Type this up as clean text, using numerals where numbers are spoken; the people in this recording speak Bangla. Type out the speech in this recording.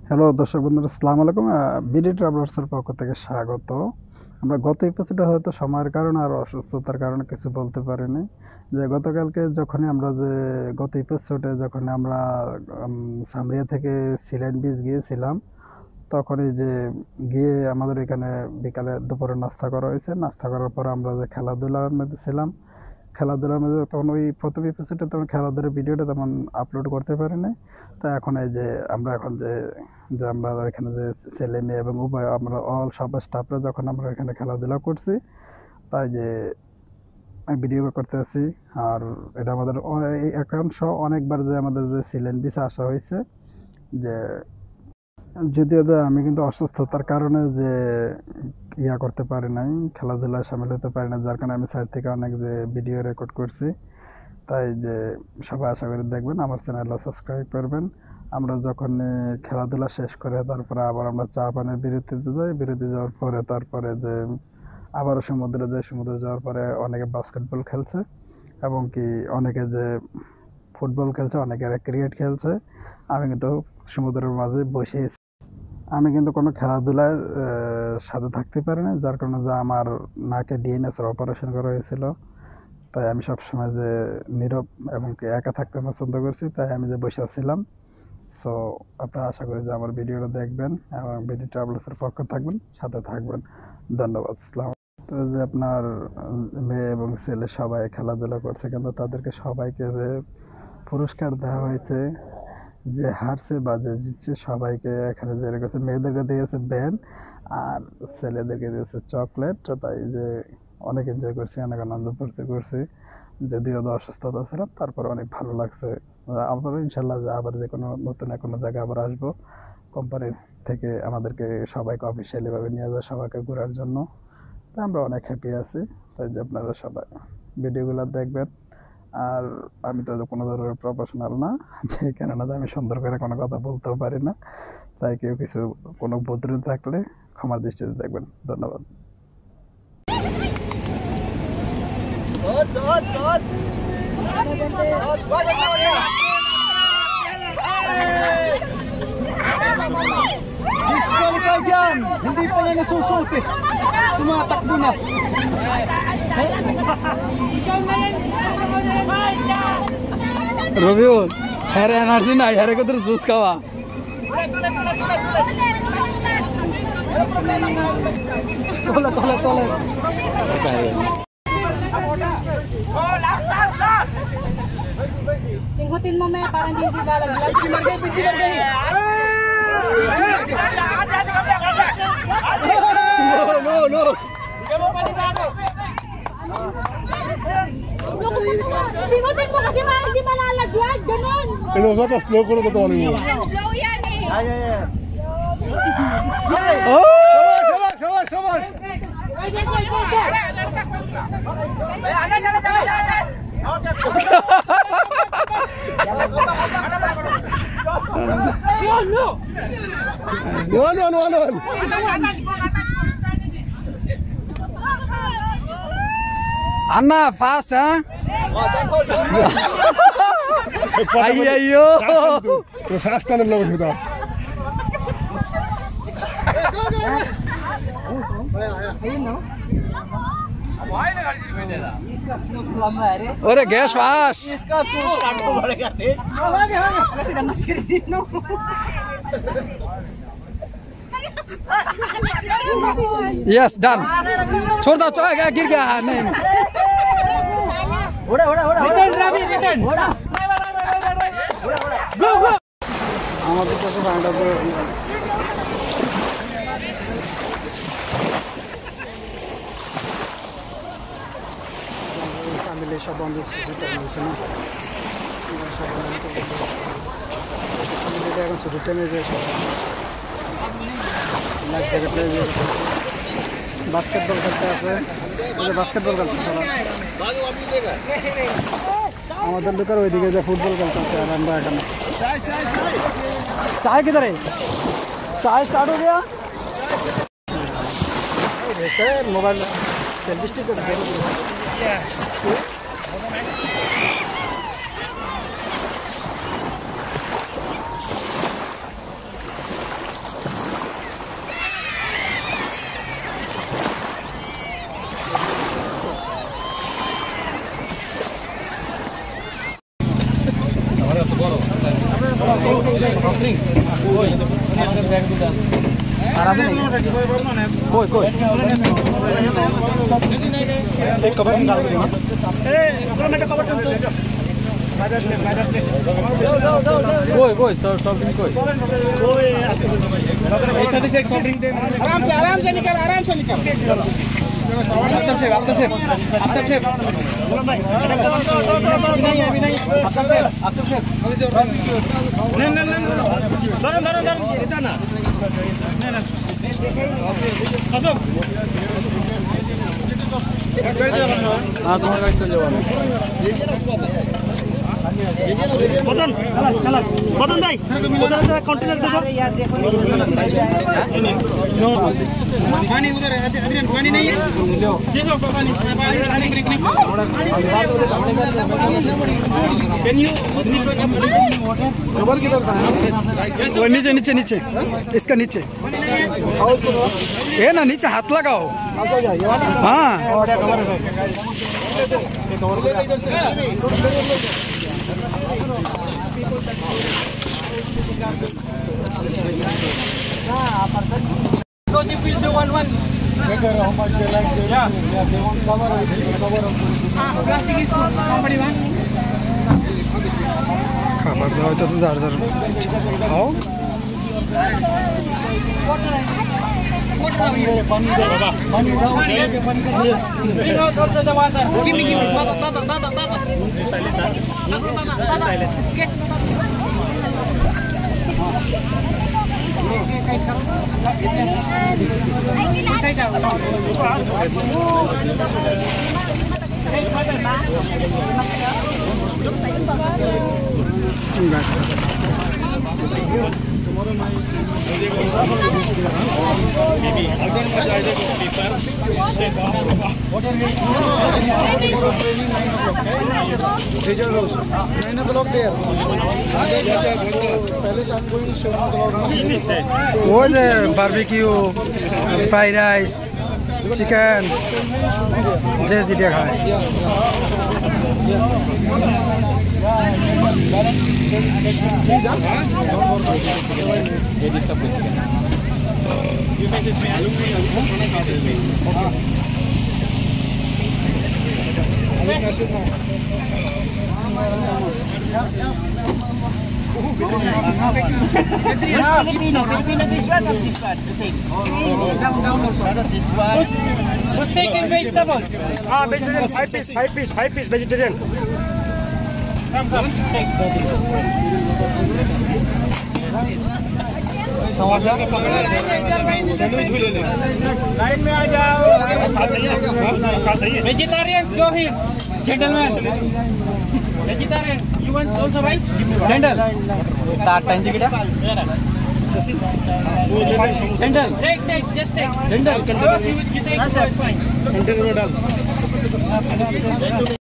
হ্যালো দর্শক বন্ধুরা, আসসালামু আলাইকুম। বিডি ট্রাভেলার্সের পক্ষ থেকে স্বাগত। আমরা গত এপিসোডে হয়তো সময়ের কারণে আর অসুস্থতার কারণে কিছু বলতে পারিনি। যে গতকালকে গত এপিসোডে যখন আমরা সামরিয়া থেকে সিলেট বিচ গিয়েছিলাম, তখনই যে গিয়ে আমাদের এখানে বিকালে দুপুরে নাস্তা করা হয়েছে। নাস্তা করার পর আমরা যে খেলাধুলার মধ্যে ছিলাম, খেলাধুলার মধ্যে তখন ওই প্রথম এপিসোডে তেমন খেলাধুলার ভিডিওটা তেমন আপলোড করতে পারিনি। তো এখন এই যে আমরা এখন যে যে আমরা এখানে যে ছেলে মেয়ে এবং উভয় আমরা সব স্টাফরা যখন আমরা এখানে খেলাধুলা করছি, তাই যে ভিডিও করতে আছি। আর এটা আমাদের এই একাংশ অনেকবার যে আমাদের যে সিলেট বিচে আসা হয়েছে, যে যদিও আমি কিন্তু অসুস্থতার কারণে যে করতে পারি নাই, খেলাধুলায় সামিল হতে পারি না, যার কারণে আমি সাইড থেকে অনেক যে ভিডিও রেকর্ড করছি। তাই যে সবাই আশা করি দেখবেন, আমার চ্যানেলটা সাবস্ক্রাইব করবেন। আমরা যখন খেলাধুলা শেষ করে তারপরে আবার আমরা চা পানের বিরতিতে যাই। বিরতি যাওয়ার পরে তারপরে যে আবারও সমুদ্রে যাই। সমুদ্রে যাওয়ার পরে অনেকে বাস্কেটবল খেলছে এবং কি অনেকে যে ফুটবল খেলছে, অনেকে ক্রিকেট খেলছে। আমি কিন্তু সমুদ্রের মাঝে বসে, আমি কিন্তু কোনো খেলাধুলায় সাথে থাকতে পারি না, যার কারণে যে আমার নাকে ডিএনএসের অপারেশন করা হয়েছিল। তাই আমি সবসময় যে নীরব এবং কি একা থাকতে পছন্দ করছি, তাই আমি যে বসে ছিলাম। সো আপনারা আশা করি যে আমার ভিডিওটা দেখবেন এবং বিডি ট্রাভেলসের পক্ষ থাকবেন, সাথে থাকবেন। ধন্যবাদ। তো যে আপনার মেয়ে এবং ছেলে সবাই খেলাধুলা করছে, কিন্তু তাদেরকে সবাইকে যে পুরস্কার দেওয়া হয়েছে, যে হারছে বা যে জিতছে সবাইকে এখানে যে রেখেছে। মেয়েদেরকে দিয়েছে ব্যান্ড আর ছেলেদেরকে দিয়েছে চকলেট। তাই যে অনেক এনজয় করছি, অনেক আনন্দ করছি। যদিও অসুস্থতা ছিলাম, তারপরে অনেক ভালো লাগছে। আবারও ইনশাল্লাহ আবার যে নতুন কোনো জায়গায় আবার আসবো। কোম্পানি থেকে আমাদেরকে সবাইকে অফিসিয়ালিভাবে নিয়ে যায় সবাইকে ঘোরার জন্য। তাই আমরা অনেক হ্যাপি আছি। তাই যে আপনারা সবাই ভিডিওগুলো দেখবেন। আর আমি তো কোনো ধরনের প্রফেশনাল না, যে কেননা আমি সুন্দর করে কোনো কথা বলতেও পারি না। তাই কেউ কিছু কোনো ভুল থাকলে ক্ষমার দৃষ্টিতে দেখবেন। ধন্যবাদ। Disqualify dyan! Hindi pa niya nasusuti. Tumatakbo na. Rabiul, হ্যাঁ এনার্জি নাই, হ্যাঁ কত জুস খাওয়া। Tinggutin mo may parang hindi lalaglag. No. Tinggutin mo kasi parang hindi malalaglag. Ganon. Ano ba? Tapos slow ko na ito mo. Slow yan eh. Shabar! Ano? అన్నా ఫాస్ట్ అయ్యయ్యో Sastanelo kita. ఒరే గ్యాస్ వాష్ Iska चूक काटो पड़ेगा रे. Kasi naman si Rizino. Yes done छोड़ दो गिर गया नहीं Udah. Go. আমাদের কাছে ফাইন্ড আউট ফ্যামিলি সব বন্ধু ছুটিতে নিয়েছে না, এখন ছুটিতে নিয়ে বাস্কেটবল খেলতে আছে, বাস্কেটবল খেলতে আমাদের লোকের ওইদিকে যে ফুটবল খেলতে আছে, আর আমরা এখানে चाय किधर है? चाय स्टार्ट हो गया। Mobile selfie stick drink. আর আছে নাকি? কই কই? एक कवर निकाल दो ना ए पूरा मेरा कवर दो কই কই সব drink কই? एक साथ एक सॉफ्ट ड्रिंक दे। आराम से निकल आफ्ताब शेख धरो इतना ना अशोक हाँ तुम्हारे गाड़ी चल जाओ बदन बदन भाई उधर से कंटेनर देखो पानी उधर पानी नहीं है देखो पानी कैन यू कवर किधर था? वो नीचे नीचे नीचे इसका नीचे ये ना नीचे हाथ लगाओ। हाँ Because if we'll do one. Yeah. Plastic is somebody one. খাবার দেওয়া হইতেছে যার যার খাও। Bring out also the water. Give me. Tata. Get stop. Side out. वो बारबेकिউ ফ্রাইড রাইস চিকেন যে যেটা খায় Filipino, this one or this one? The same. Down also. This one. Who's taking vegetables? vegetarian 5 piece vegetarian Come. Take. Line में आ जाओ Vegetarians, go here. Gentlemen. Vegetarian, you want also rice? Gentle. Gentle. Take, just take. Gentle. You take, fine.